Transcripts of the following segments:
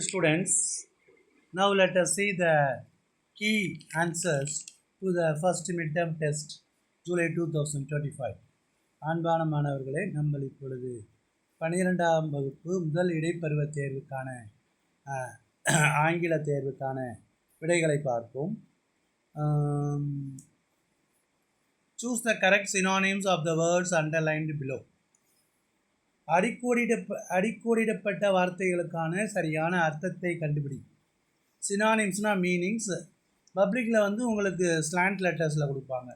Students, now let us see the key answers to the first midterm test July 2025. அன்பான மாணவர்களே, நம்ம இப்பொழுது 12ஆம் வகுப்பு முதல் இடைப்பருவ தேர்வுக்கான ஆங்கில தேர்வுக்கான விடைகளை பார்ப்போம். Choose the correct synonyms of the words underlined below. அடிக்கோடிடப்பட்ட வார்த்தைகளுக்கான சரியான அர்த்தத்தை கண்டுபிடி. சினானிம்ஸ்னால் மீனிங்ஸ். பப்ளிக்கில் வந்து உங்களுக்கு ஸ்லாண்ட் லெட்டர்ஸில் கொடுப்பாங்க,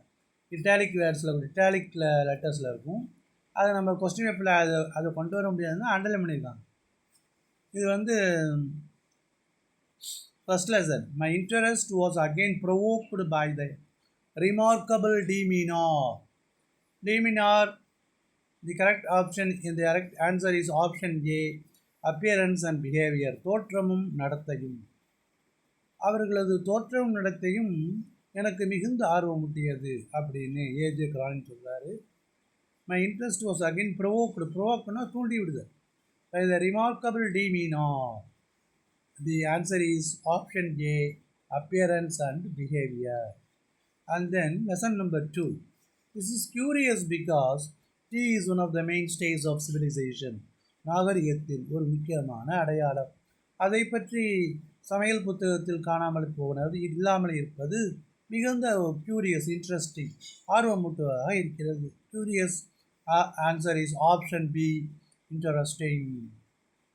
இட்டாலிக் லெட்டர்ஸில் இருக்கும். அதை நம்ம கொஸ்டின் பேப்பரில் அதை கொண்டு வர முடியாதுன்னா அண்டர்லைன் பண்ணியிருக்காங்க. இது வந்து first lesson. My interest was again provoked by the remarkable demeanour. The correct option in the correct answer is option A, appearance and behavior. தோற்றமும் நடத்தையும். அவர்களது தோற்றமும் நடத்தையும் எனக்கு மிகுந்த ஆர்வமூட்டியது அப்படின்னு ஏஜே கிரானின் சொல்கிறாரு. மை இன்ட்ரெஸ்ட் வாஸ் அகெயின் ப்ரோவோக்டுனா தூண்டி விடுதல். By the remarkable demeanour. The answer is option A, appearance and behavior. And then lesson number 2. This is curious because tea is one of the mainstays of civilization. நாகரிகத்தின் ஒரு முக்கியமான அடையாளம். அதை பற்றி சமையல் புத்தகத்தில் காணாமல் போனது இல்லாமல் இருப்பது மிகுந்த கியூரியஸ், இன்ட்ரெஸ்டிங், ஆர்வமூட்டுவதாக இருக்கிறது. Curious answer is option B, interesting.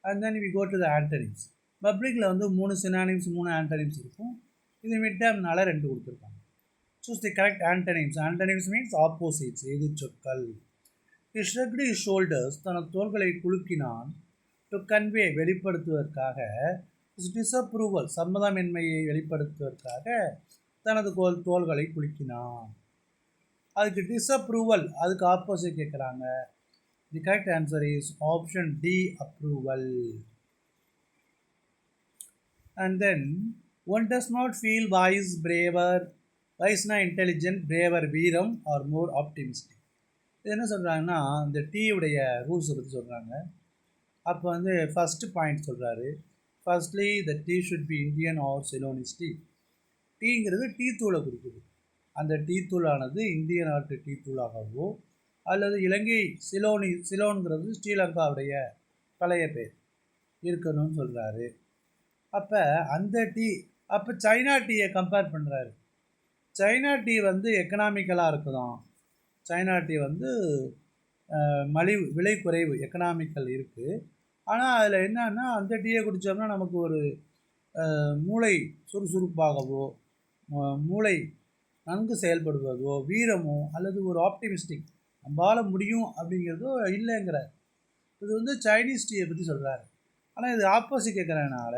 And then we go to the antonyms. பப்ளிக்கில் வந்து 3 சினானிம்ஸ் 3 ஆண்டனிம்ஸ் இருக்கும். இது மிட் டேர்ம்னால 2 கொடுத்துருக்காங்க. Choose the correct antonyms. Antonyms means opposites, எதிர்ச்சொற்கள். He shrugged his shoulders, தனது தோள்களை குலுக்கினான். டு கன்வே, வெளிப்படுத்துவதற்காக. டிஸ்அப்ரூவல், சம்மதமின்மையை வெளிப்படுத்துவதற்காக தனது தோள்களை குலுக்கினான். அதுக்கு டிஸ்அப்ரூவல், அதுக்கு ஆப்போசிட் கேட்குறாங்க. The correct answer is option D, approval. And then one does not feel wise braver. வாய்ஸ்னா இன்டெலிஜென்ட், பிரேவர் வீரம், ஆர் மோர் ஆப்டிமிஸ்டிக். இது என்ன சொல்கிறாங்கன்னா, இந்த டீயுடைய ரூல்ஸை பற்றி சொல்கிறாங்க. அப்போ வந்து ஃபஸ்ட்டு பாயிண்ட் சொல்கிறாரு. Firstly the tea should be Indian or Ceylonese tea. டீங்கிறது டீ தூளை குறிக்குது. அந்த டீ தூளானது இந்திய நாட்டு டீ தூளாகவோ அல்லது இலங்கை சிலோன்கிறது ஸ்ரீலங்காவுடைய பழைய பேர் இருக்கணும்னு சொல்கிறாரு. அப்போ அந்த டீ, அப்போ சைனா டீயை கம்பேர் பண்ணுறாரு. சைனா டீ வந்து எக்கனாமிக்கலாக இருக்குதான். சைனா டீ வந்து விலை குறைவு, எக்கனாமிக்கல் இருக்குது. ஆனால் அதில் என்னன்னா, அந்த டீயை குடித்தோம்னா நமக்கு ஒரு மூளை சுறுசுறுப்பாகவோ, மூளை நன்கு செயல்படுவதோ, வீரமோ அல்லது ஒரு ஆப்டிமிஸ்டிக், நம்மளால் முடியும் அப்படிங்கிறதோ இல்லைங்கிறார். இது வந்து சைனீஸ் டீயை பற்றி சொல்கிறாரு. ஆனால் இது ஆப்போசிட் கேட்குறதுனால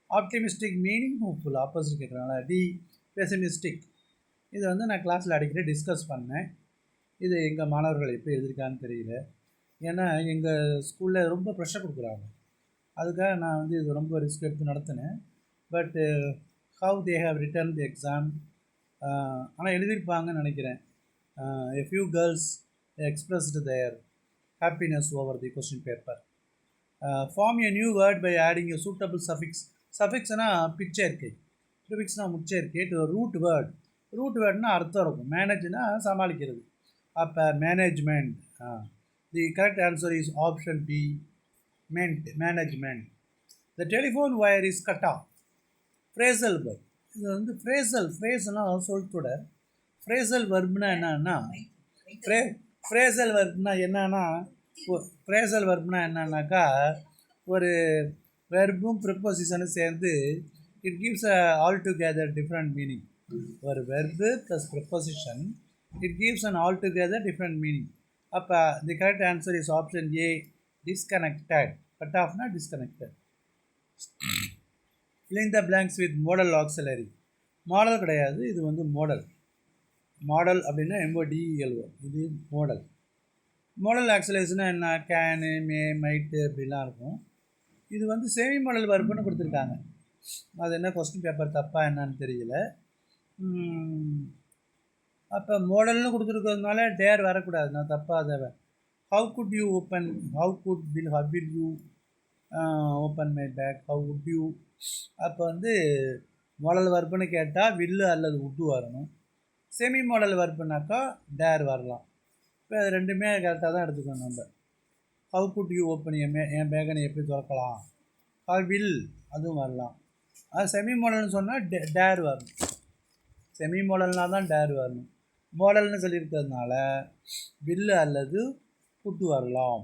ஆப்டிமிஸ்டிக் மீனிங் ஹோப்ஃபுல், ஆப்போசிட் கேட்குறதுனால டி பெசிமிஸ்டிக். இதை வந்து நான் கிளாஸில் அடிக்கடி டிஸ்கஸ் பண்ணேன். இது எங்கள் மாணவர்கள் எப்படி எழுதியிருக்கான்னு தெரியல. ஏன்னா எங்கள் ஸ்கூலில் ரொம்ப ப்ரெஷர் கொடுக்குறாங்க. அதுக்காக நான் வந்து இது ரொம்ப ரிஸ்க் எடுத்து நடத்தினேன். But how they have written the exam. ஆனால் எழுதியிருப்பாங்கன்னு நினைக்கிறேன். A few girls expressed their happiness over the question paper. Form a new word by adding a suitable suffix. சஃபிக்ஸ்னால் பிச்சேர்க்கை, ப்ரிஃபிக்ஸ்னால் முச்சேர்க்கை. ரூட் வேர்ட்னா அர்த்தம் இருக்கும். மேனேஜ்னா சமாளிக்கிறது. அப்போ management. The correct answer is option B, management. The telephone wire is cut off. Phrasal verb. இது வந்து ஃப்ரேஸ்னால் சொல்தொடர். ஃப்ரேசல் வெர்ப்னா என்னன்னா, ஃப்ரேசல் வெர்ப்னா என்னன்னாக்கா, ஒரு வெர்பும் ப்ரிப்போசிஷனும் சேர்ந்து it gives a all together different meaning. ஒரு verb plus preposition, it gives an altogether different meaning. அப்போ the correct answer is option A, disconnected. Cut off na disconnected. Fill the blanks with modal auxiliary. Model கிடையாது, இது வந்து model அப்படின்னா MODEL. இது model ஆக்சிலரிஸ்னால் என்ன? Can, மே, மைட்டு அப்படிலாம் இருக்கும். இது வந்து செமி மாடல் வர்புன்னு கொடுத்துருக்காங்க. அது என்ன கொஸ்டின் பேப்பர் தப்பாக என்னன்னு தெரியல. அப்போ மாடல்னு கொடுத்துருக்கிறதுனால டேர் வரக்கூடாது. நான் தப்பாக அதை how could you open, how will you open my bag, how would you. அப்போ வந்து மாடல் வர்ப்புன்னு கேட்டால் வில்லு அல்லது உட்டு வரணும். செமி மாடல் வர்ப்புனாக்கா டேர் வரலாம். இப்போ அது ரெண்டுமே கரெக்டாக தான் எடுத்துக்கணும் நம்ம. ஹவு குட் யூ ஓப்பன் என் பேக்கை நீ எப்படி திறக்கலாம். ஹவ் வில் அதுவும் வரலாம். அது செமி மாடல்னு சொன்னால் டேர் வரணும். செமி மாடல்னால் தான் டேர் வரணும். மாடல்னு சொல்லியிருக்கிறதுனால வில்லு அல்லது புட்டு வரலாம்.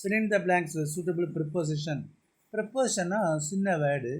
fill in the blanks with suitable preposition. ப்ரிப்போசிஷன்னா சின்ன வேர்டு.